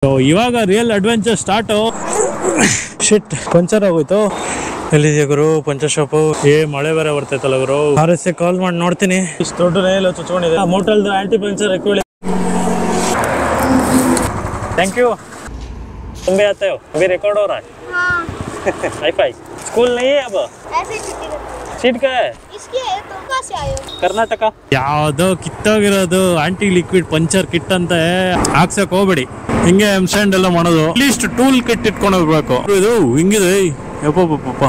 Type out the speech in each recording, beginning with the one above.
ಇವಾಗ real adventure start. ಶಿಟ್, puncture ಆಗೋಯ್ತು. ಎಲ್ಲಿದೆಯಾ ಗುರು puncture shop? ಮಳೆ ಬೇರೆ ಬರ್ತೈತಲ್ಲ ಗುರು. RS ಕಾಲ್ ಮಾಡಿ ನೋಡ್ತೀನಿ. ಇಷ್ಟು ದೊಡ್ಡ ನೇಲ್ ಚುಚ್ಕೊಂಡಿದೆ. ಮೋಟಲ್ದು ಆಂಟಿ ಪಂಚರ್ ಎಕ್ಕೊಳ್ಳಿ. Thank you. तुम भी आते हो? अभी रिकॉर्ड हो रहा है। हाँ। हाई-फाई। स्कूल नहीं है अब? ऐसे छुट्टी सीट का है? इसकी है। तुम कहाँ से आए हो? ಕರ್ನಾಟಕ. ಯಾವ್ದೋ ಕಿತ್ತೋಗಿರೋದು ಆಂಟಿ ಲಿಕ್ವಿಡ್ ಪಂಚರ್ ಕಿಟ್ ಅಂತ ಹಾಕ್ಸಕ್ ಹೋಗ್ಬೇಡಿ. ಹಿಂಗೆ ಎಮ್ಸ್ಟ್ಯಾಂಡ್ ಎಲ್ಲ ಮಾಡೋದು. ಅಟ್ಲೀಸ್ಟ್ ಟೂಲ್ ಕಿಟ್ ಇಟ್ಕೊಂಡು ಹೋಗ್ಬೇಕು. ಇದು ಹಿಂಗಿದೆ. ಯಪ್ಪ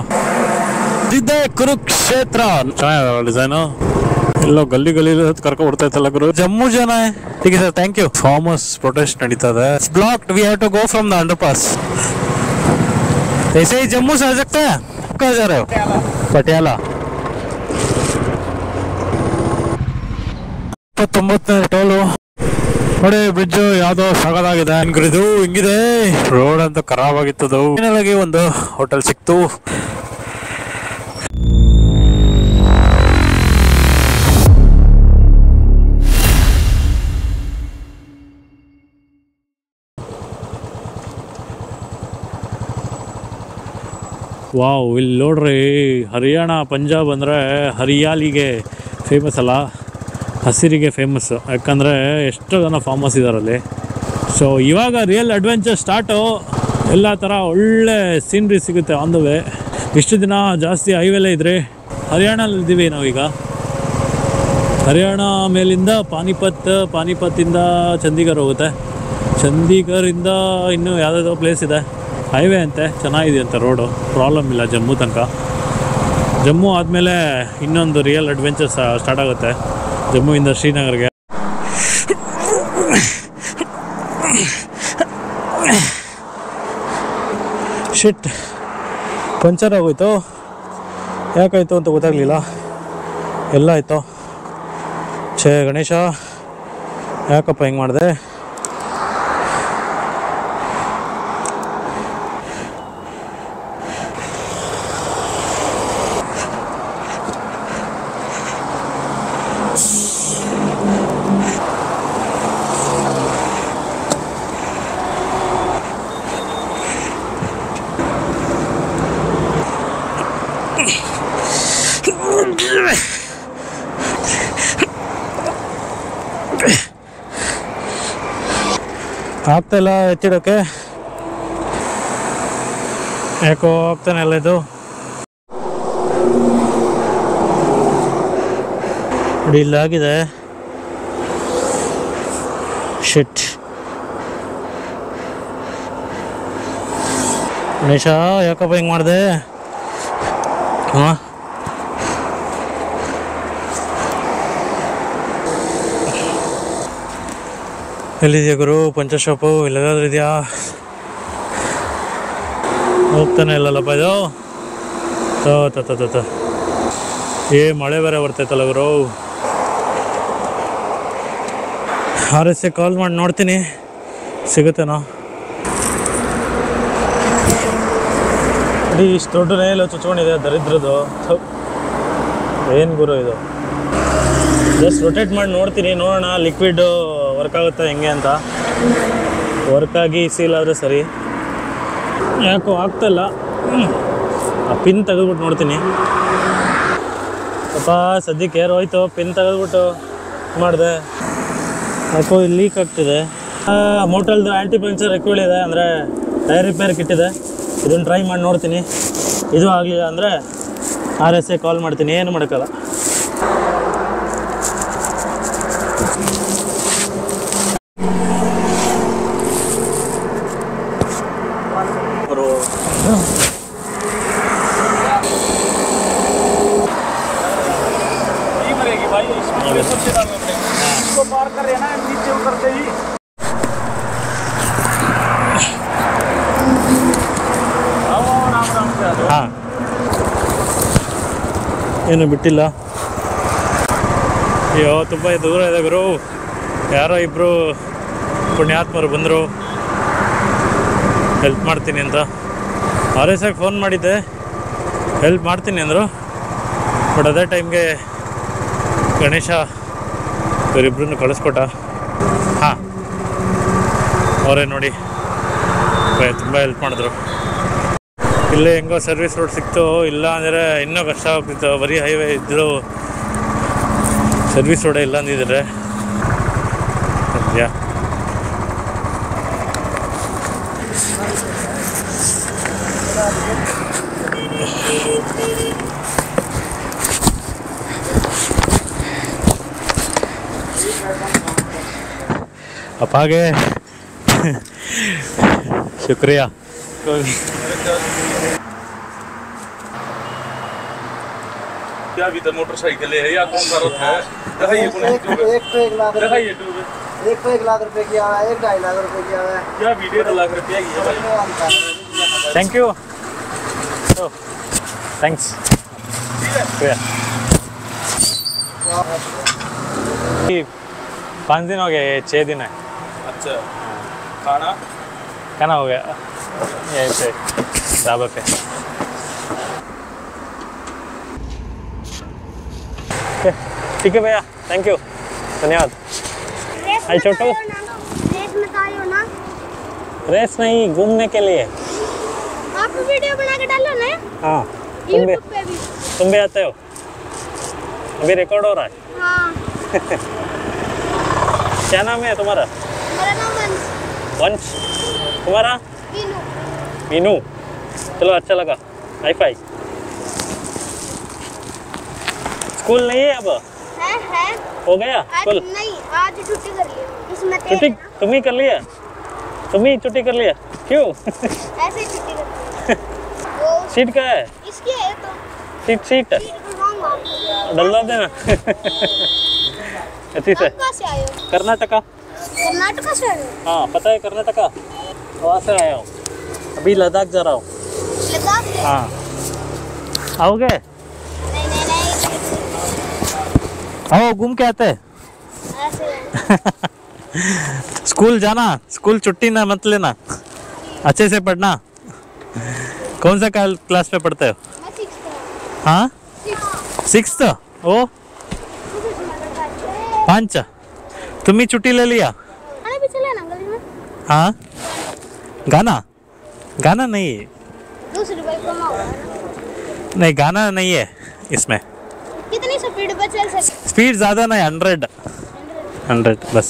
ಇದೇ ಕುರುಕ್ಷೇತ್ರ. ಚೆನ್ನಾಗಿದೆ ಡಿಸೈನು. ಎಲ್ಲೋ ಗಲ್ಲಿ ಕರ್ಕೊಂಡು ಬಿಡ್ತೈತಲ್ಲ ಗುರು. ಜಮ್ಮು ಜನ. ठीक है sir, thank you. Farmers protest नड़ीता है। Blocked, we have to go from the underpass. ऐसे ही जम्मू से आ सकते हैं? कहाँ जा रहे हो? पटियाला। 29ನೇ ಟೋಲು ನೋಡಿ. ಬ್ರಿಡ್ಜ್ ಯಾವ್ದೋ ಸಾಗದಾಗಿದೆ. ಇದು ಹಿಂಗಿದೆ. ರೋಡ್ ಅಂತೂ ಖರಾಬ್ ಆಗಿತ್ತದು. ಫೈನಲಾಗಿ ಒಂದು ಹೋಟೆಲ್ ಸಿಕ್ತು. ವಾವ್, ಇಲ್ಲಿ ನೋಡ್ರಿ. ಹರಿಯಾಣ ಪಂಜಾಬ್ ಅಂದರೆ ಹರಿಯಾಲಿಗೆ ಫೇಮಸ್ ಅಲ್ಲ, ಹಸಿರಿಗೆ ಫೇಮಸ್. ಯಾಕಂದರೆ ಎಷ್ಟು ಜನ ಫಾರ್ಮರ್ಸ್ ಇದ್ದಾರಲ್ಲಿ. ಸೊ ಇವಾಗ ರಿಯಲ್ ಅಡ್ವೆಂಚರ್ ಸ್ಟಾರ್ಟು. ಎಲ್ಲ ಥರ ಒಳ್ಳೆ ಸೀನ್ರಿ ಸಿಗುತ್ತೆ ಆನ್ ದ ವೇ. ಇಷ್ಟು ದಿನ ಜಾಸ್ತಿ ಹೈವೇಲೇ ಇದ್ರಿ. ಹರಿಯಾಣಲ್ಲಿದ್ದೀವಿ ನಾವೀಗ. ಹರಿಯಾಣ ಮೇಲಿಂದ ಪಾನಿಪತ್ತಿಂದ ಚಂಡೀಗರ್ ಹೋಗುತ್ತೆ. ಚಂಡೀಗರಿಂದ ಇನ್ನೂ ಯಾವುದಾದ್ರು ಪ್ಲೇಸ್ ಇದೆ. ಹೈವೇ ಅಂತೆ, ಚೆನ್ನಾಗಿದೆಯಂತೆ ರೋಡು. ಪ್ರಾಬ್ಲಮ್ ಇಲ್ಲ ಜಮ್ಮು ತನಕ. ಜಮ್ಮು ಆದಮೇಲೆ ಇನ್ನೊಂದು ರಿಯಲ್ ಅಡ್ವೆಂಚರ್ ಸ್ಟಾರ್ಟ್ ಆಗುತ್ತೆ, ಜಮ್ಮುವಿಂದ ಶ್ರೀನಗರ್ಗೆ. ಶಿಟ್, ಪಂಚರ್ ಆಗೋಯ್ತು. ಯಾಕಾಯಿತು ಅಂತ ಗೊತ್ತಾಗಲಿಲ್ಲ. ಎಲ್ಲ ಆಯಿತು. ಛೇ ಗಣೇಶ, ಯಾಕಪ್ಪ ಹಿಂಗೆ ಮಾಡಿದೆ? ಆಗ್ತಾಯಿಲ್ಲ ಎತ್ತಿಡೋಕ್ಕೆ. ಯಾಕೋ ಆಗ್ತಾನೆ ಎಲ್ಲ ಇದು. ಇಲ್ಲಾಗಿದೆ. ಶಿಟ್ ಗಣೇಶ, ಯಾಕಪ್ಪ ಹಿಂಗೆ ಮಾಡಿದೆ? ಹಾಂ, ಎಲ್ಲಿದೆಯಾ ಗುರು ಪಂಚರ್ ಶಾಪು? ಇಲ್ಲೆಲ್ಲಾದ್ರೂ ಇದೆಯಾ? ಹೋಗ್ತಾನೆ ಇಲ್ಲಲ್ಲಪ್ಪ ಇದು. ಮಳೆ ಬೇರೆ ಬರ್ತೈತಲ್ಲ ಗುರು. RS ಕಾಲ್ ಮಾಡಿ ನೋಡ್ತೀನಿ, ಸಿಗುತ್ತೇನೋ. ಇಷ್ಟು ದೊಡ್ಡ ನೇಲ್ ಚುಚ್ಕೊಂಡಿದೆ, ದರಿದ್ರದ್ದು. ಏನು ಗುರು ಇದು? ಜಸ್ಟ್ ರೊಟೇಟ್ ಮಾಡಿ ನೋಡ್ತೀನಿ, ನೋಡೋಣ ಲಿಕ್ವಿಡ್ ವರ್ಕ್ ಆಗುತ್ತೆ ಹೆಂಗೆ ಅಂತ. ವರ್ಕ್ ಆಗಿ ಸೀಲ್ ಆದರೆ ಸರಿ. ಯಾಕೋ ಆಗ್ತಾಯಿಲ್ಲ. ಆ ಪಿನ್ ತೆಗೆದ್ಬಿಟ್ಟು ನೋಡ್ತೀನಿ. ಅಪ್ಪ ಸದ್ಯಕ್ಕೆ ಏರ್ ಹೋಯ್ತು. ಪಿನ್ ತೆಗೆದ್ಬಿಟ್ಟು ಮಾಡಿದೆ. ಯಾಕೋ ಇಲ್ಲಿ ಲೀಕ್ ಆಗ್ತಿದೆ. ಮೋಟಲ್ದು ಆಂಟಿ ಪಂಚರ್ ಎಕ್ಕೊಳ್ಳಿದೆ, ಅಂದರೆ ಟೈರ್ ರಿಪೇರ್ ಕಿಟ್ಟಿದೆ. ಇದನ್ನು ಟ್ರೈ ಮಾಡಿ ನೋಡ್ತೀನಿ. ಇದು ಆಗಲಿಲ್ಲ ಅಂದರೆ RS ಕಾಲ್ ಮಾಡ್ತೀನಿ. ಏನು ಮಾಡೋಕ್ಕಲ್ಲ. ಹಾಂ, ಏನು ಬಿಟ್ಟಿಲ್ಲ. ಅಯ್ಯೋ, ತುಂಬ ದೂರ ಇದೆ ಗುರು. ಯಾರೋ ಇಬ್ಬರು ಪುಣ್ಯಾತ್ಮರು ಬಂದರು ಹೆಲ್ಪ್ ಮಾಡ್ತೀನಿ ಅಂತ. RS ಫೋನ್ ಮಾಡಿದ್ದೆ, ಹೆಲ್ಪ್ ಮಾಡ್ತೀನಿ ಅಂದರು. ಬಟ್ ಅದೇ ಟೈಮ್ಗೆ ಗಣೇಶ ಇವರಿಬ್ಬರನ್ನು ಕಳಿಸ್ಕೊಟ್ಟ. ಹಾಂ, ಅವರೇ ನೋಡಿ ತುಂಬ ಹೆಲ್ಪ್ ಮಾಡಿದ್ರು. ಇಲ್ಲೇ ಹೆಂಗೋ ಸರ್ವಿಸ್ ರೋಡ್ ಸಿಕ್ತು, ಇಲ್ಲ ಅಂದರೆ ಇನ್ನೂ ಕಷ್ಟ ಆಗ್ತಿತ್ತು. ಬರೀ ಹೈವೇ ಇದ್ದರೂ ಸರ್ವಿಸ್ ರೋಡೇ ಇಲ್ಲ ಅಂದಿದ್ದಾರೆ. ಸದ್ಯ ಅಪ್ಪಾಗೆ ಶುಕ್ರಿಯಾ. क्या अभी तक मोटरसाइकिल है या कौन सा रथ है? दिखाइए एक तो 1 लाख दिखाइए एक तो 1 लाख रुपए की आवा है, 1.5 लाख रुपए की आवा है। क्या वीडियो 1 लाख रुपया की है? Thank you. ಥ್ಯಾಂಕ್ಸ್. ये 5 दिन हो गए, 6 दिन है. अच्छा खाना खाना हो गया यहीं पे ढाबा पे. ठीक है भैया, थैंक यू, धन्यवाद. हाय छोटू. रेस में आयो ना, रेस नहीं, घूमने के लिए. आप वीडियो बना के डालो ना हाँ, YouTube पे भी. तुम भी आते हो? अभी रिकॉर्ड हो रहा है. हाँ, क्या नाम है तुम्हारा? मेरा नाम वंश. तुम्हारा? मीनू. मीनू. चलो अच्छा लगा. Hi fi. स्कूल नहीं है अब? है हो गया आज स्कूल? नहीं, आज छुट्टी कर ली. इसमें तेज छुट्टी है ना, तुम ही कर लिया? तुम ही छुट्टी कर लिया क्यों? ऐसे ही छुट्टी कर ली. वो सीट का है? इसकी है तो सीट सीट बनवाऊंगा. डलवा देना. अच्छी से. आप कहाँ से आए हो? कर्नाटका. कर्नाटका से आए हो? हाँ पता है कर्नाटका, वहाँ से आया हूँ. अभी लद्दाख जा रहा हूँ. लद्दाख से? हाँ आओगे? नहीं नहीं नहीं, आओ घूम के आते हैं. ऐसे स्कूल जाना, स्कूल छुट्टी ना मत लेना, अच्छे से पढ़ना. कौन सा क्लास में पढ़ते हो? मैं 6th में. हाँ 6th. ओ 5. तुम ही छुट्टी ले लिया? खाने भी चले ना गली में. हाँ गाना, गाना नहीं, दूसरी बाइक कमाओ. नहीं गाना नहीं है इसमें. कितनी स्पीड पे चल सकते? स्पीड ज़्यादा नहीं, 100 बस,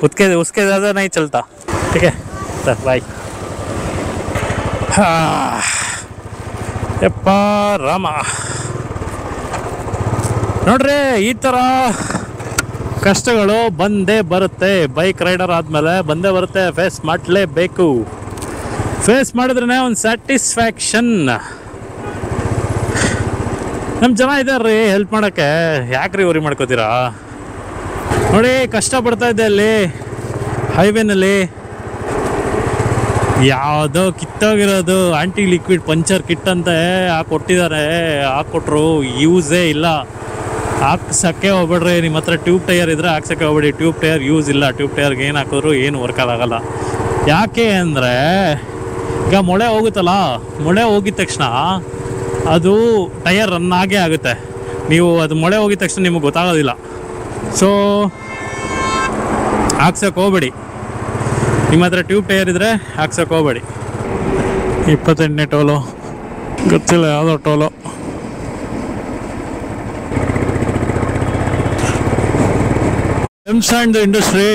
उसके ज़्यादा नहीं चलता. ठीक है सर, बाय. ಯಪ್ಪ ರಾಮ. ನೋಡ್ರಿ, ಈ ಥರ ಕಷ್ಟಗಳು ಬಂದೇ ಬರುತ್ತೆ. ಬೈಕ್ ರೈಡರ್ ಆದಮೇಲೆ ಬಂದೇ ಬರುತ್ತೆ. ಫೇಸ್ ಮಾಡಲೇಬೇಕು. ಫೇಸ್ ಮಾಡಿದ್ರೇ ಒಂದು ಸ್ಯಾಟಿಸ್ಫ್ಯಾಕ್ಷನ್. ನಮ್ಮ ಜನ ಇದ್ದಾರ್ರಿ ಹೆಲ್ಪ್ ಮಾಡೋಕ್ಕೆ, ಯಾಕ್ರಿ ಉರಿ ಮಾಡ್ಕೋತೀರಾ? ನೋಡಿ ಕಷ್ಟಪಡ್ತಾ ಇದ್ದೆ ಅಲ್ಲಿ ಹೈವೇನಲ್ಲಿ. ಯಾವುದೋ ಕಿತ್ತೋಗಿರೋದು ಆಂಟಿ ಲಿಕ್ವಿಡ್ ಪಂಚರ್ ಕಿಟ್ ಅಂತ ಕೊಟ್ಟಿದ್ದಾರೆ. ಹಾಕ್ಕೊಟ್ರು, ಯೂಸೇ ಇಲ್ಲ. ಹಾಕ್ಸೋಕ್ಕೆ ಹೋಗ್ಬೇಡ್ರಿ. ನಿಮ್ಮ ಹತ್ರ ಟ್ಯೂಬ್ ಟೈರ್ ಇದ್ದರೆ ಹಾಕ್ಸೋಕ್ಕೆ ಹೋಗ್ಬೇಡಿ. ಟ್ಯೂಬ್ ಟೈರ್ ಯೂಸ್ ಇಲ್ಲ. ಟ್ಯೂಬ್ ಟೈರ್ಗೆ ಏನು ಹಾಕಿದ್ರು ಏನು ವರ್ಕಲ್ ಆಗಲ್ಲ. ಯಾಕೆ ಅಂದರೆ ಈಗ ಮೊಳೆ ಹೋಗುತ್ತಲ್ಲ, ಮೊಳೆ ಹೋಗಿದ ತಕ್ಷಣ ಅದು ಟೈರ್ ರನ್ ಆಗೇ ಆಗುತ್ತೆ. ನೀವು ಅದು ಮೊಳೆ ಹೋಗಿದ ತಕ್ಷಣ ನಿಮಗೆ ಗೊತ್ತಾಗೋದಿಲ್ಲ. ಸೊ ಹಾಕ್ಸೋಕೆ ಹೋಗ್ಬೇಡಿ. ನಿಮ್ಮ ಹತ್ರ ಟ್ಯೂಬ್ ಟೈರ್ ಇದ್ದರೆ ಹಾಕ್ಸೋಕೆ ಹೋಗ್ಬೇಡಿ. 28ನೇ ಟೋಲು, ಗೊತ್ತಿಲ್ಲ ಯಾವುದೋ ಟೋಲು. ಎಮ್ಸ್ಯಾಂಡ್ ಇಂಡಸ್ಟ್ರಿ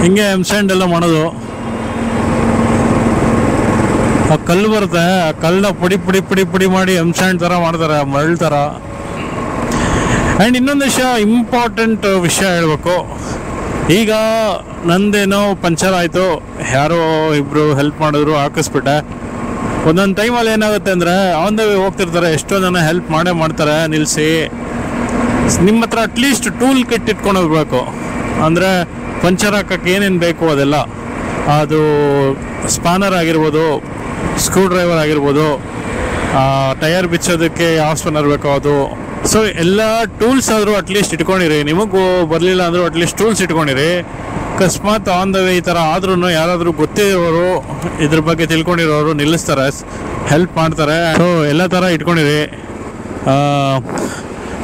ಹಿಂಗೆ ಎಮ್ಸ್ಯಾಂಡ್ ಎಲ್ಲ ಮಾಡೋದು. ಆ ಕಲ್ಲು ಬರುತ್ತೆ, ಆ ಕಲ್ಲನ್ನ ಪುಡಿ ಪುಡಿ ಪುಡಿ ಪುಡಿ ಮಾಡಿ ಎಮ್ಸ್ಯಾಂಡ್ ಥರ ಮಾಡ್ತಾರೆ, ಮರಳು ಥರ. ಆ್ಯಂಡ್ ಇನ್ನೊಂದು ವಿಷಯ, ಇಂಪಾರ್ಟೆಂಟ್ ವಿಷಯ ಹೇಳ್ಬೇಕು. ಈಗ ನಂದೇನೋ ಪಂಚರ್ ಆಯಿತು, ಯಾರೋ ಇಬ್ಬರು ಹೆಲ್ಪ್ ಮಾಡಿದ್ರು, ಹಾಕಿಸ್ಬಿಟ್ಟೆ. ಒಂದೊಂದು ಟೈಮಲ್ಲಿ ಏನಾಗುತ್ತೆ ಅಂದರೆ ಆನ್ ದ ವೇ ಹೋಗ್ತಿರ್ತಾರೆ, ಎಷ್ಟೋ ಜನ ಹೆಲ್ಪ್ ಮಾಡೇ ಮಾಡ್ತಾರೆ ನಿಲ್ಲಿಸಿ. ನಿಮ್ಮ ಹತ್ರ ಅಟ್ಲೀಸ್ಟ್ ಟೂಲ್ ಕಿಟ್ ಇಟ್ಕೊಂಡು ಹೋಗ್ಬೇಕು. ಅಂದರೆ ಪಂಚರ್ ಹಾಕೋಕ್ಕೆ ಏನೇನು ಬೇಕು ಅದೆಲ್ಲ, ಅದು ಸ್ಪಾನರ್ ಆಗಿರ್ಬೋದು, ಸ್ಕ್ರೂ ಡ್ರೈವರ್ ಆಗಿರ್ಬೋದು, ಟೈರ್ ಬಿಚ್ಚೋದಕ್ಕೆ ಯಾವ ಸ್ಪಾನರ್ ಬೇಕೋ ಅದು. ಸೊ ಎಲ್ಲ ಟೂಲ್ಸ್ ಆದರೂ ಅಟ್ಲೀಸ್ಟ್ ಇಟ್ಕೊಂಡಿರಿ. ನಿಮಗೂ ಬರಲಿಲ್ಲ ಅಂದರೂ ಅಟ್ಲೀಸ್ಟ್ ಟೂಲ್ಸ್ ಇಟ್ಕೊಂಡಿರಿ. ಅಕಸ್ಮಾತ್ ಆನ್ ದ ವೇ ಈ ಥರ ಆದ್ರೂ ಯಾರಾದರೂ ಗೊತ್ತಿರೋರು, ಇದ್ರ ಬಗ್ಗೆ ತಿಳ್ಕೊಂಡಿರೋರು ನಿಲ್ಲಿಸ್ತಾರೆ, ಹೆಲ್ಪ್ ಮಾಡ್ತಾರೆ. ಸೊ ಎಲ್ಲ ಥರ ಇಟ್ಕೊಂಡಿರಿ.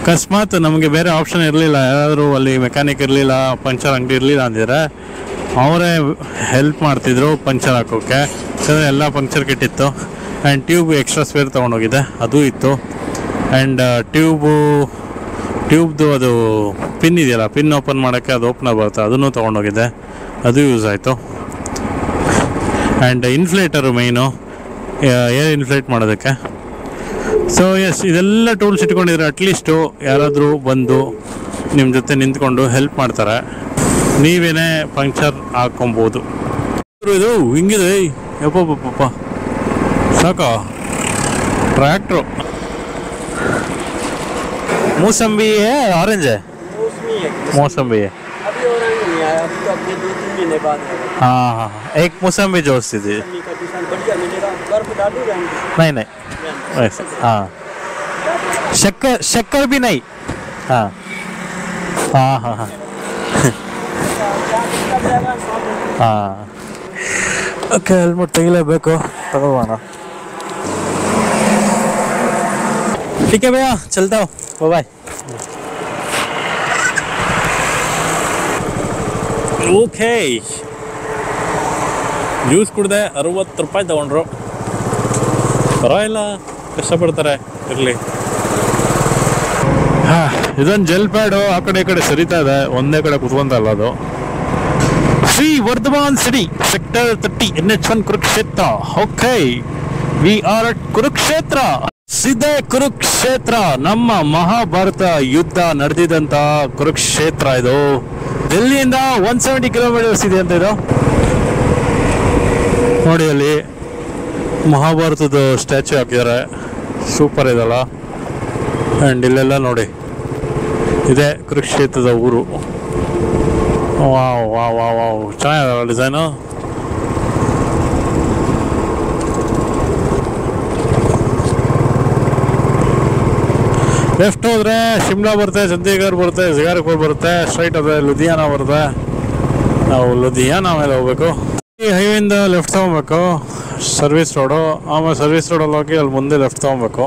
ಅಕಸ್ಮಾತ್ ನಮಗೆ ಬೇರೆ ಆಪ್ಷನ್ ಇರಲಿಲ್ಲ, ಯಾರಾದರೂ ಅಲ್ಲಿ ಮೆಕ್ಯಾನಿಕ್ ಇರಲಿಲ್ಲ, ಪಂಚರ್ ಅಂಗಡಿ ಇರಲಿಲ್ಲ ಅಂದಿದ್ರೆ ಅವರೇ ಹೆಲ್ಪ್ ಮಾಡ್ತಿದ್ರು ಪಂಚರ್ ಹಾಕೋಕ್ಕೆ, ಯಾಕಂದರೆ ಎಲ್ಲ ಪಂಕ್ಚರ್ ಕಿಟ್ ಇತ್ತು. ಆ್ಯಂಡ್ ಟ್ಯೂಬ್ ಎಕ್ಸ್ಟ್ರಾ ಸ್ಪೇರ್ ತೊಗೊಂಡೋಗಿದೆ, ಅದು ಇತ್ತು. ಆ್ಯಂಡ್ ಟ್ಯೂಬ್ದು ಅದು ಪಿನ್ ಇದೆಯಲ್ಲ, ಪಿನ್ ಓಪನ್ ಮಾಡೋಕ್ಕೆ ಅದು ಓಪನ್ ಬರುತ್ತೆ, ಅದನ್ನು ತೊಗೊಂಡೋಗಿದೆ, ಅದು ಯೂಸ್ ಆಯಿತು. ಆ್ಯಂಡ್ ಇನ್ಫ್ಲೇಟರು ಮೈನು, ಏರ್ ಇನ್ಫ್ಲೇಟ್ ಮಾಡೋದಕ್ಕೆ. ಸೊ ಎಸ್, ಇದೆಲ್ಲ ಟೂಲ್ಸ್ ಇಟ್ಕೊಂಡಿದ್ರೆ ಅಟ್ಲೀಸ್ಟು ಯಾರಾದರೂ ಬಂದು ನಿಮ್ಮ ಜೊತೆ ನಿಂತ್ಕೊಂಡು ಹೆಲ್ಪ್ ಮಾಡ್ತಾರೆ, ನೀವೇನೇ ಪಂಕ್ಚರ್ ಹಾಕ್ಕೊಬೋದು. ಇದು ಹಿಂಗಿದೆ, ಯಪ್ಪಪ್ಪ ಸಾಕಾ ट्रैक्टर। मौसम्बी है, ऑरेंज है, मौसम्बी है। अभी ऑरेंज नहीं आया, अभी तो अगले 2-3 महीने बाद आएगा। हाँ हाँ, एक मौसम्बी जोड़ती थी। का किसान बढ़िया मिलेगा, बर्फ डालू रहेंगे। नहीं नहीं वैसे, हाँ शक्कर, शक्कर भी नहीं। हाँ हाँ हाँ हाँ हाँ ಓಕೆ, ಹೆಲ್ಮೆಟ್ ತೆಗಿಲೇಬೇಕು, ತಗೋಣ. ठीक है भैया, चलता हूँ, बाय. ಓಕೆ, ಜ್ಯೂಸ್ ಕುಡಿದೆ, 60 ರೂಪಾಯಿ ತಗೊಂಡ್ರು. ಪರವಾಗಿಲ್ಲ, ಕಷ್ಟಪಡ್ತಾರೆ, ಇರಲಿ. ಹಾಂ, ಇದೊಂದು ಜೆಲ್ ಪ್ಯಾಡು ಆ ಕಡೆ ಈ ಕಡೆ ಸರಿತಾ ಇದೆ, ಒಂದೇ ಕಡೆ ಕುತ್ಕೊಂತಲ್ಲ ಅದು. Shri Vardhaman city, sector 30, NH1 Kurukshetra. Okay, we are at Kurukshetra. ಸಿದ್ಧ ಕುರುಕ್ಷೇತ್ರ, ನಮ್ಮ ಮಹಾಭಾರತ ಯುದ್ಧ ನಡೆದಿದ್ದಂತ ಕುರುಕ್ಷೇತ್ರ ಇದು. ಡೆಲ್ಲಿಯಿಂದ 170 ಕಿಲೋಮೀಟರ್ಸ್ ಇದೆ ಅಂತ ಇದು. ನೋಡಿ, ಅಲ್ಲಿ ಮಹಾಭಾರತದ ಸ್ಟ್ಯಾಚ್ಯೂ ಹಾಕಿದ್ದಾರೆ, ಸೂಪರ್ ಇದಲ್ಲ. ಆ್ಯಂಡ್ ಇಲ್ಲೆಲ್ಲ ನೋಡಿ, ಇದೆ ಕುರುಕ್ಷೇತ್ರದ ಊರು. ವಾವ್ ವಾವ್ ವಾವ್ ವಾವ್, ಚೆನ್ನಾಗಿದಲ್ಲ ಡಿಸೈನು. ಲೆಫ್ಟ್ ಹೋದರೆ ಶಿಮ್ಲಾ ಬರುತ್ತೆ, ಚಂಡೀಗಢ ಬರುತ್ತೆ, ಜಿಗಾರ್ಪುರ್ ಬರುತ್ತೆ, ಸ್ಟ್ರೈಟ್ ಅದೇ ಲುಧಿಯಾನ ಬರುತ್ತೆ. ನಾವು ಲುಧಿಯಾನ ಮೇಲೆ ಹೋಗ್ಬೇಕು. ಈ ಹೈವೇಯಿಂದ ಲೆಫ್ಟ್ ತೊಗೊಬೇಕು, ಸರ್ವಿಸ್ ರೋಡು. ಆಮೇಲೆ ಸರ್ವಿಸ್ ರೋಡಲ್ಲಿ ಹೋಗಿ ಅಲ್ಲಿ ಮುಂದೆ ಲೆಫ್ಟ್ ತೊಗೊಬೇಕು.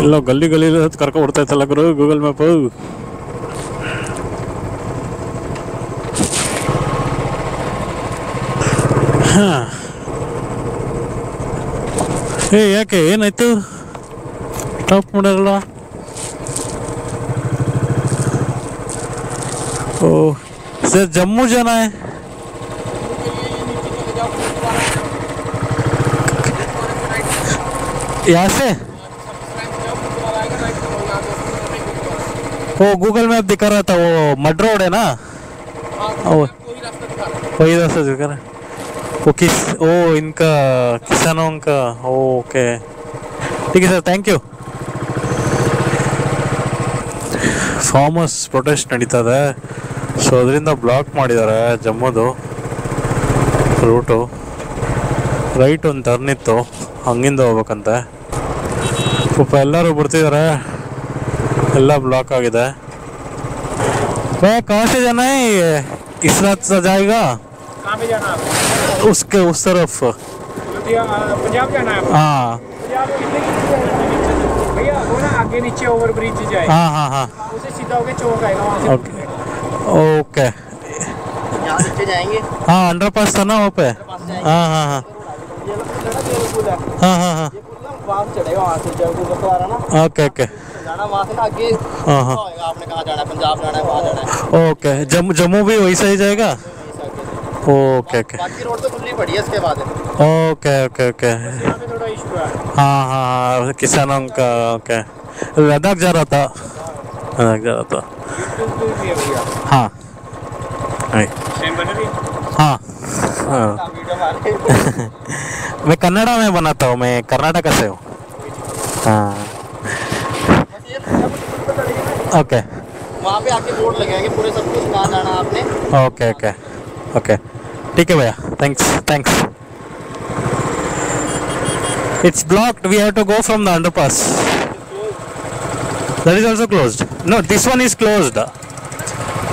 ಎಲ್ಲೋ ಗಲ್ಲಿ ಗಲ್ಲಿ ಕರ್ಕೊಂಡು ಬಿಡ್ತಾಯಿತ್ತಲ್ಲ ಗುರು ಗೂಗಲ್ ಮ್ಯಾಪು. ಹಾಂ, ಯಾಕೆ ಏನಾಯ್ತು? ಸ್ಟಾಪ್ ಮಾಡಲ್ಲ. ಓ ಸರ್, जम्मू जाना है. यहाँ से वो गूगल मैप दिखा रहा था, वो मड रोड है ना, वही रास्ता दिखा रहा है. वो किस, ओ इनका किसानों का. ओके, ठीक है sir, thank you. Farmers protest ನಡೀತಾ ಇದೆ, ಸೊ ಅದರಿಂದ ಬ್ಲಾಕ್ ಮಾಡಿದ್ದಾರೆ ಜಮ್ಮುದು ರೂಟು. ರೈಟ್ ಒಂದು ಟರ್ನ್ ಇತ್ತು, ಹಂಗಿಂದ ಹೋಗ್ಬೇಕಂತೆ. ಪಾಪ ಎಲ್ಲರೂ ಬರ್ತಿದ್ದಾರೆ, ಎಲ್ಲ ಬ್ಲಾಕ್ ಆಗಿದೆ. कहाँ से जाना है? इस रात से जाएगा? कहाँ पे जाना है? उसके उस तरफ पंजाब जाना है? हाँ पंजाब कितने भैया, वो ना आगे नीचे ओवर ब्रिज जाए, हाँ हाँ हाँ, उसे सीधा होके चौक आएगा, वहाँ से ओके ओके. यहाँ नीचे जाएंगे, हाँ, अंडर पास था ना वहाँ पे. हाँ हाँ हाँ हाँ हाँ हाँ, वहाँ से चढ़ेगा, वहाँ से जब गुरुद्वारा ना ओके ओके. जाना, वहाँ से ना आगे हाँ हाँ, होएगा, आपने कहाँ जाना है, पंजाब जाना है, वहाँ जाना है. ओके. जम्मू भी वैसा ही जाएगा. ओके ओके बाकी रोड तो खुली पड़ी है इसके बाद. Okay okay okay. यहाँ पे थोड़ा इशू है. हाँ हाँ हाँ, किसानों का. ओके, लद्दाख जा रहा था, लद्दाख जा रहा था. भैया हाँ सेम बन रही है. हाँ हाँ. मैं कन्नड़ा में बनाता हूँ, मैं कर्नाटक से हूँ. हाँ ओके वहाँ पे आके बोर्ड लगाएंगे पूरे सब कुछ, कहाँ जाना है आपने. ओके ओके ओके, ठीक है भैया, thanks thanks. It's blocked, we have to go from the underpass. That is also closed. No, this one is closed.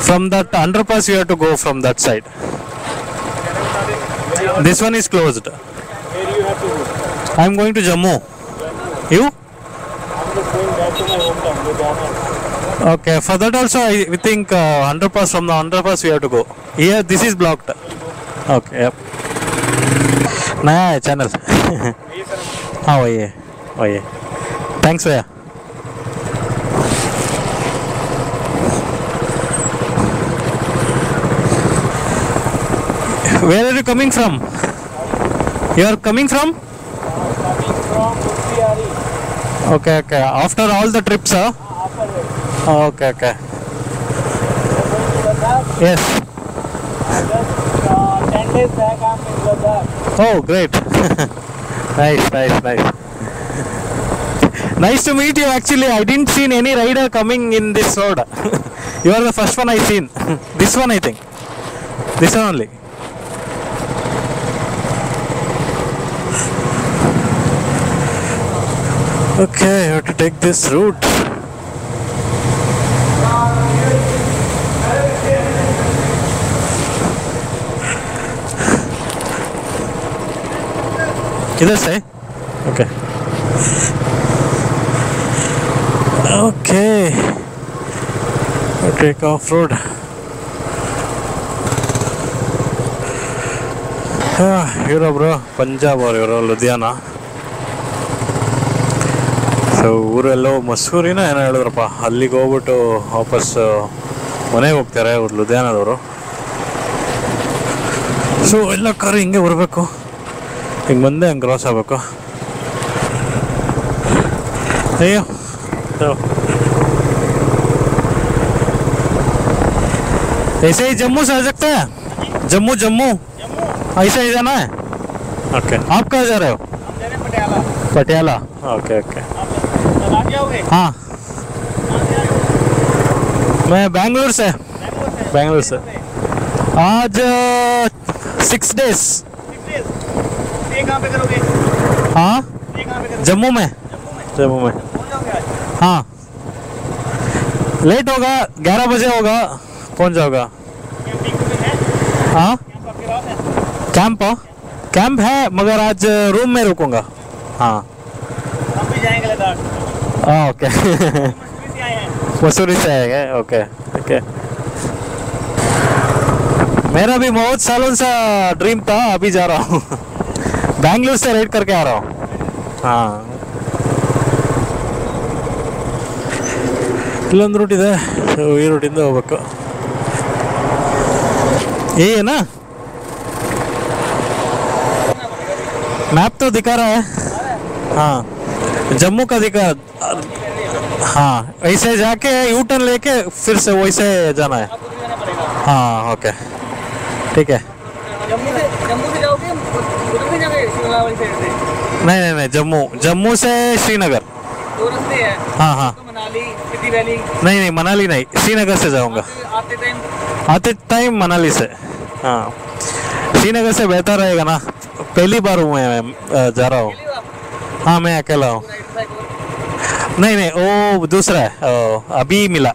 From that underpass you have to go from that side. This one is closed. Where you have to go? I am going to Jammu. You? I'm just going back to my hometown, Ludhiana. Okay. For that also, I think underpass, from the underpass we have to go. Here, this is blocked. Okay. Yep. नया है channel. हाँ वही है. Thanks भैया. Where are you coming from? You are coming from? Coming from Mutiari. Okay. After all the trips, huh? After that. Okay. Yes. Just 10 days back, I'm in Ladakh. Oh, great. Nice. Nice to meet you. Actually, I didn't see any rider coming in this road. You are the first one I seen. This one, I think. This one only. Okay, I have to take this route. इधर से? Okay. I'll take off road. Here bro, Punjab or Ludhiana. So ಊರೆಲ್ಲೋ ಮಸೂರಿನ ಏನೋ ಹೇಳಿದ್ರಪ್ಪ, ಅಲ್ಲಿಗೆ ಹೋಗ್ಬಿಟ್ಟು ವಾಪಸ್ ಮನೆಗೆ ಹೋಗ್ತಾರೆ ಅವ್ರು ಲುಧಿಯಾನದವರು. ಸೊ ಎಲ್ಲ ಕಾರು ಹಿಂಗೆ ಬರಬೇಕು, ಹಿಂಗೆ ಬಂದೆ ಹಂಗೆ ಕ್ರಾಸ್ ಆಗಬೇಕು. ಅಯ್ಯೋ ऐसे ही जम्मू से आ सकते हैं? जम्मू ऐसा ही जाना है? ओके. आप कहाँ जा रहे हो? पटियाला. ओके. हाँ, मैं बेंगलुरु से. आज 6 days. ये कहाँ पे करोगे? हाँ, ये कहाँ पे करोगे? जम्मू में. पहुँच जाओगे आज? हाँ, लेट होगा, 11 बजे होगा, पहुँच जाओगा. कैंपिंग कुकिंग है? हाँ, कैंप आपके पास है? कैंप है, मगर आज रूम में रुकूंगा. हाँ. हम भी जाएंगे लद्दाख. ओके. मसूरी से आए हैं. मसूरी से आएगा. ओके. मेरा भी बहुत सालों से ड्रीम था, अभी जा रहा हूँ. बैंगलोर से राइड करके आ रहा हूँ. हाँ, इल्लೊಂದು ರೂಟ್ ಇದೆ, ಈ ರೂಟಿಂದ ಹೋಗ್ಬೇಕು. यही है ना? मैप तो दिखा रहा है. हाँ, जम्मू का दिखा. हाँ, ऐसे जाके यू टर्न लेके फिर से वैसे जाना है. हाँ, ओके, ठीक है. जम्मू से जाओगे? उधर से जाओगे शिमला वाली साइड से? नहीं, जम्मू से श्रीनगर. दो रास्ते हैं. हाँ. तो मनाली, स्पीति वैली. नहीं, मनाली नहीं, श्रीनगर से जाऊंगा. आते टाइम मनाली से. हाँ, श्रीनगर से बेहतर रहेगा ना. पहली बार हूँ मैं जा रहा हूँ. हाँ, मैं अकेला हूँ. नहीं, वो दूसरा है, अभी मिला.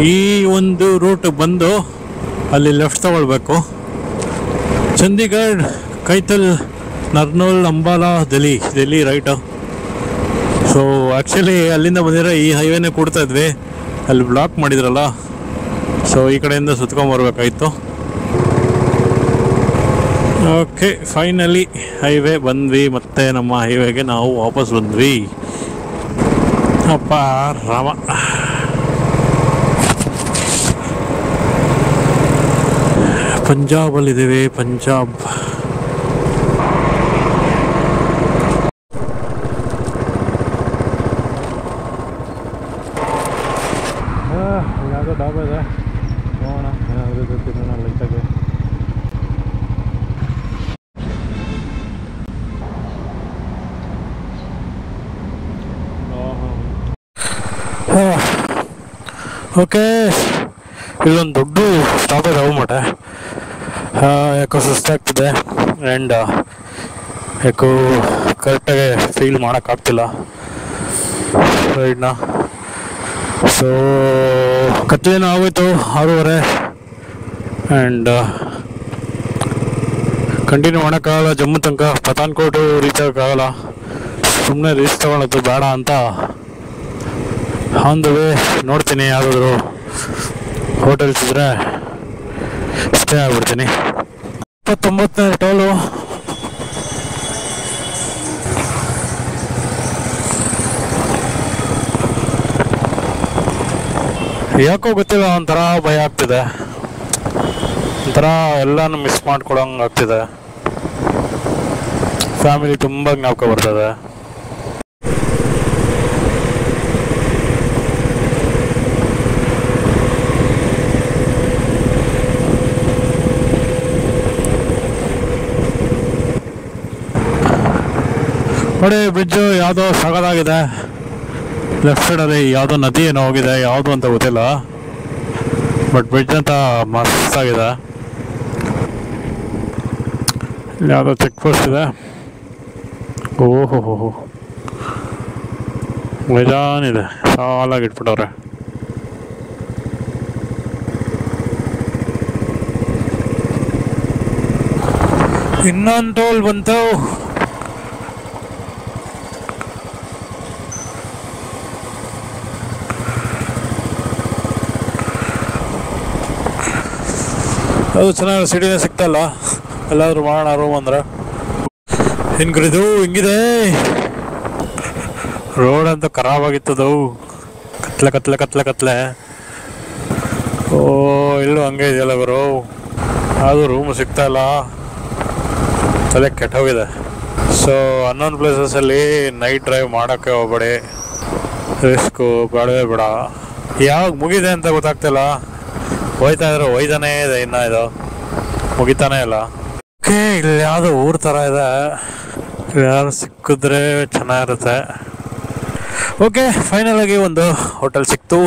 ಈ ಒಂದು ರೂಟ್ ಬಂದು ಅಲ್ಲಿ ಲೆಫ್ಟ್ ತಗೊಳ್ಬೇಕು. Chandigarh, Kaithal, Narnaul, Ambala, Delhi right. So actually ಅಲ್ಲಿಂದ ಬಂದಿರೋ ಈ ಹೈವೇನೇ ಕೊಡ್ತಾ ಇದ್ವಿ, ಅಲ್ಲಿ ಬ್ಲಾಕ್ ಮಾಡಿದ್ರಲ್ಲ, ಸೊ ಈ ಕಡೆಯಿಂದ ಸುತ್ಕೊಂಬರ್ಬೇಕಾಯ್ತು. ಓಕೆ, ಫೈನಲಿ ಹೈವೇ ಬಂದ್ವಿ, ಮತ್ತೆ ನಮ್ಮ ಹೈವೇಗೆ ನಾವು ವಾಪಸ್ ಬಂದ್ವಿ. ಅಪ್ಪ ರಾಮ. ಪಂಜಾಬಲ್ಲಿದ್ದೀವಿ, ಪಂಜಾಬ್. ಯಾವುದೋ ಡಾಬಾ ಇದೆ, ನೋಡೋಣ ಏನಾದರೂ ತಿನ್ನೋಣ ಲೈಟಾಗಿ. ಓಕೆ, ಇಲ್ಲೊಂದು ದೊಡ್ಡ ಸ್ಟಾಪ್ ಇದೆ ಹೋಗ್ಮಟ. ಯಾಕೋ ಸುಸ್ತಾಗ್ತಿದೆ ಆ್ಯಂಡ್ ಯಾಕೋ ಕರೆಕ್ಟಾಗಿ ಫೀಲ್ ಮಾಡೋಕ್ಕಾಗ್ತಿಲ್ಲ ರೈಡ್ನ. ಸೊ ಕತ್ಲೇನೋ ಆಗೋಯ್ತು 6:30 ಆ್ಯಂಡ್ ಕಂಟಿನ್ಯೂ ಮಾಡೋಕ್ಕಾಗಲ್ಲ. ಜಮ್ಮು ತನಕ ಪಠಾನ್ಕೋಟು ರೀಚ್ ಆಗೋಕ್ಕಾಗಲ್ಲ. ಸುಮ್ಮನೆ ರೀಚ್ ತೊಗೊಳೋದು ಬೇಡ ಅಂತ ಆನ್ ದ ವೇ ನೋಡ್ತೀನಿ, ಯಾವುದಾದ್ರು ಹೋಟೆಲ್ಸ್ ಇದ್ದರೆ ಸ್ಟೇ ಆಗ್ಬಿಡ್ತೀನಿ. 29ನೇ ಟೋಲು. ಯಾಕೋ ಗೊತ್ತಿಲ್ಲ, ಒಂಥರ ಭಯ ಆಗ್ತಿದೆ, ಒಂಥರ ಎಲ್ಲನೂ ಮಿಸ್ ಮಾಡ್ಕೊಳಂಗೆ ಆಗ್ತಿದೆ. ಫ್ಯಾಮಿಲಿ ತುಂಬ ಜ್ಞಾಪಕ ಬರ್ತದೆ. ನೋಡಿ ಬ್ರಿಡ್ಜು ಯಾವುದೋ ಸಗದಾಗಿದೆ. ಲೆಫ್ಟ್ ಸೈಡಲ್ಲಿ ಯಾವುದೋ ನದಿ ಏನೋ ಹೋಗಿದೆ, ಯಾವುದು ಅಂತ ಗೊತ್ತಿಲ್ಲ, ಬಟ್ ಬ್ರಿಡ್ಜ್ ಅಂತ ಮಸ್ತಾಗಿದೆ. ಇಲ್ಲಿ ಯಾವುದೋ ಚೆಕ್ ಪೋಸ್ಟ್ ಇದೆ. ಓಹೋ ಬೇಜಾನಿದೆ, ಸಾಲಾಗಿ ಇಟ್ಬಿಟ್ಟವ್ರೆ. ಇನ್ನೊಂದು ಟೋಲ್ ಬಂತು. ಅದು ಚೆನ್ನಾಗಿ ಸಿಟಿನೇ ಸಿಗ್ತಲ್ಲ, ಎಲ್ಲಾದರೂ ಮಾಡೋಣ ರೂಮ್ ಅಂದ್ರೆ. ಹಿಂಗಿದು ಹಿಂಗಿದೆ ರೋಡ್ ಅಂತ ಖರಾಬಾಗಿತ್ತದು, ಕತ್ಲೆ ಕತ್ಲೆ ಕತ್ಲೆ ಕತ್ಲೆ. ಓ ಇಲ್ಲೂ ಹಂಗೆ ಇದೆಯಲ್ಲ ಗುರು, ಅದು ರೂಮ್ ಸಿಗ್ತಾಯಿಲ್ಲ, ತಲೆ ಕೆಟ್ಟೋಗಿದೆ. ಸೊ ಅನ್ನೋನ್ ಪ್ಲೇಸಸಲ್ಲಿ ನೈಟ್ ಡ್ರೈವ್ ಮಾಡೋಕ್ಕೆ ಹೋಗ್ಬೇಡಿ, ರಿಸ್ಕು ಬೇಡವೇ ಬೇಡ. ಯಾವಾಗ ಮುಗಿದೆ ಅಂತ ಗೊತ್ತಾಗ್ತಿಲ್ಲ, ಹೋಯ್ತಾ ಇದ್ರೆ ಒಯ್ದಾನೇ ಇದೆ, ಇನ್ನು ಇದು ಮುಗಿತಾನೇ ಇಲ್ಲ. ಓಕೆ, ಇಲ್ಲಿ ಯಾವುದೋ ಊರ ಥರ ಇದೆ, ಯಾರು ಸಿಕ್ಕಿದ್ರೆ ಚೆನ್ನಾಗಿರುತ್ತೆ. ಓಕೆ, ಫೈನಲ್ ಆಗಿ ಒಂದು ಹೋಟೆಲ್ ಸಿಕ್ತು.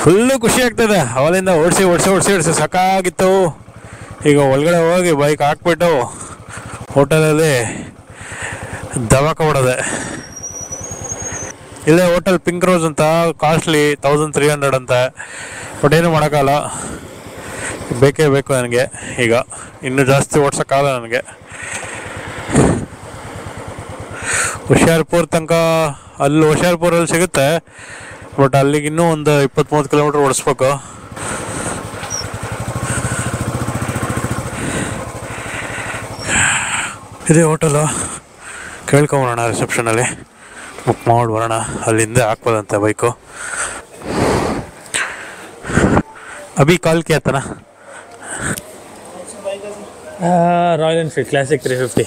ಫುಲ್ಲು ಖುಷಿ ಆಗ್ತದೆ. ಅವಲಿಂದ ಓಡಿಸಿ ಸಾಕಾಗಿತ್ತು. ಈಗ ಒಳಗಡೆ ಹೋಗಿ ಬೈಕ್ ಹಾಕ್ಬಿಟ್ಟು ಹೋಟೆಲಲ್ಲಿ ದವಾಕ ಹೊಡೋದೆ. ಇಲ್ಲೇ ಹೋಟೆಲ್ ಪಿಂಕ್ ರೋಸ್ ಅಂತ, ಕಾಸ್ಟ್ಲಿ 1300 ಅಂತ, ಬಟ್ ಏನು ಮಾಡೋಕ್ಕಲ್ಲ, ಬೇಕೇ ಬೇಕು ನನಗೆ. ಈಗ ಇನ್ನೂ ಜಾಸ್ತಿ ಓಡ್ಸೋಕ್ಕಾಗಲ್ಲ ನನಗೆ. ಹುಷಾರ್ಪುರ್ ತನಕ, ಅಲ್ಲಿ ಹುಷಾರ್ಪುರಲ್ಲಿ ಸಿಗುತ್ತೆ, ಬಟ್ ಅಲ್ಲಿಗೆ ಇನ್ನೂ ಒಂದು 20-30 ಕಿಲೋಮೀಟ್ರ್ ಓಡಿಸ್ಬೇಕು. ಇದೇ ಹೋಟೆಲು, ಕೇಳ್ಕೊಂಬರೋಣ ರಿಸೆಪ್ಷನಲ್ಲಿ, ಬುಕ್ ಮಾಡಿ ಬರೋಣ. ಅಲ್ಲಿಂದ ಹಾಕ್ಬೋದಂತೆ ಬೈಕು. अभी कॉल किया था ना, रॉयल एनफील्ड क्लासिक 350.